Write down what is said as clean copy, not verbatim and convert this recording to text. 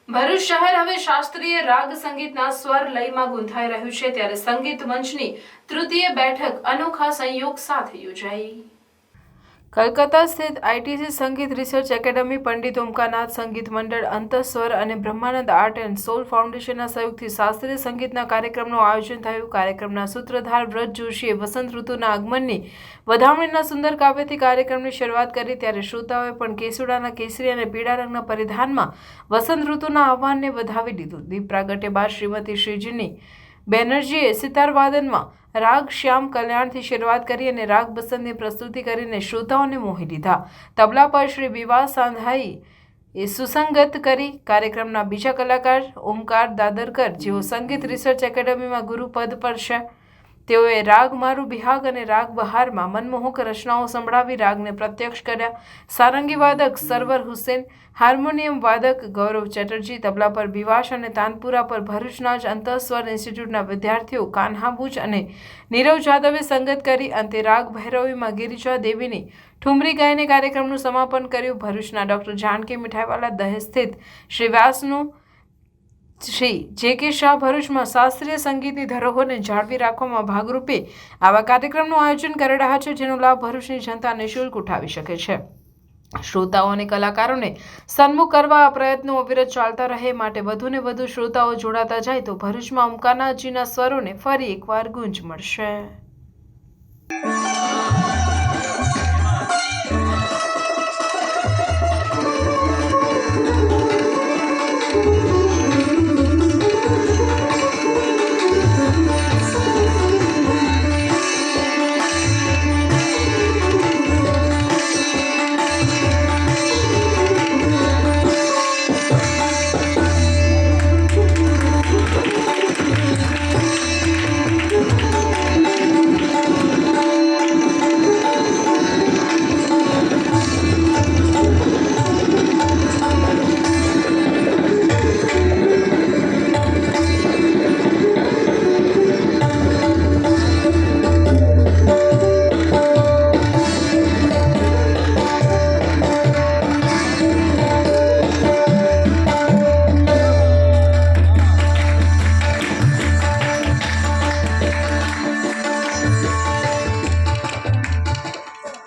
ભરૂચ શહેર હવે શાસ્ત્રીય રાગ સંગીતના સ્વર લયમાં ગૂંથાઈ રહ્યું છે, ત્યારે સંગીત મંચની તૃતીય બેઠક અનોખા સંયોગ સાથે યોજાઈ। કલકત્તા સ્થિત આઈટીસી સંગીત રિસર્ચ એકેડમી, પંડિત ઓમકારનાથ સંગીત મંડળ, અંતસ્વર અને બ્રહ્માનંદ આર્ટ એન્ડ સોલ ફાઉન્ડેશનના સહયોગથી શાસ્ત્રીય સંગીતના કાર્યક્રમનું આયોજન થયું। કાર્યક્રમના સૂત્રધાર વ્રજ જોશીએ વસંત ઋતુના આગમનની વધામણીના સુંદર કાવ્યથી કાર્યક્રમની શરૂઆત કરી, ત્યારે શ્રોતાઓએ પણ કેસુડાના કેસરી અને પીળા રંગના પરિધાનમાં વસંત ઋતુના આહ્વાનને વધાવી દીધું। દીપ પ્રાગટ્ય બાદ શ્રીમતી શ્રીજીની બેનર્જીએ સિતાર વાદનમાં રાગ શ્યામ કલ્યાણથી શરૂઆત કરી અને રાગ બસંતની પ્રસ્તુતિ કરીને શ્રોતાઓને મોહી લીધા। તબલા પર શ્રી વિવાસ સાંધાઈ સુસંગત કરી। કાર્યક્રમના બીજા કલાકાર ઓમકાર દાદરકર, જેઓ સંગીત રિસર્ચ એકેડમીમાં ગુરુપદ પર છે, તેઓએ રાગ મારું બિહાગ અને રાગ બહારમાં મનમોહક રચનાઓ સંભળાવી રાગને પ્રત્યક્ષ કર્યા। સારંગી વાદક સરવર હુસેન, હાર્મોનિયમ વાદક ગૌરવ ચેટર્જી, તબલા પર બિવાશ અને તાનપુરા પર ભરૂચના જ અંતઃસ્વર ઇન્સ્ટિટ્યૂટના વિદ્યાર્થીઓ કાન્હા બુચ અને નીરવ જાદવે સંગત કરી। અંતે રાગ ભૈરવીમાં ગિરિજા દેવીની ઠુમરી ગાઈને કાર્યક્રમનું સમાપન કર્યું। ભરૂચના ડૉક્ટર જાનકી મીઠાઈવાલા, દહેજ સ્થિત શ્રી વ્યાસનું શ્રી જે.કે. શાહ ભરૂચમાં શાસ્ત્રીય સંગીતની ધરોહરને જાળવી રાખવામાં ભાગરૂપે આવા કાર્યક્રમનું આયોજન કરી રહ્યા છે, જેનો લાભ ભરૂચની જનતા નિઃશુલ્ક ઉઠાવી શકે છે। શ્રોતાઓ અને કલાકારોને સન્મુખ કરવા આ પ્રયત્નો અવિરત ચાલતા રહે, માટે વધુને વધુ શ્રોતાઓ જોડાતા જાય તો ભરૂચમાં ઓમકારનાથજીના સ્વરોને ફરી એકવાર ગૂંજ મળશે।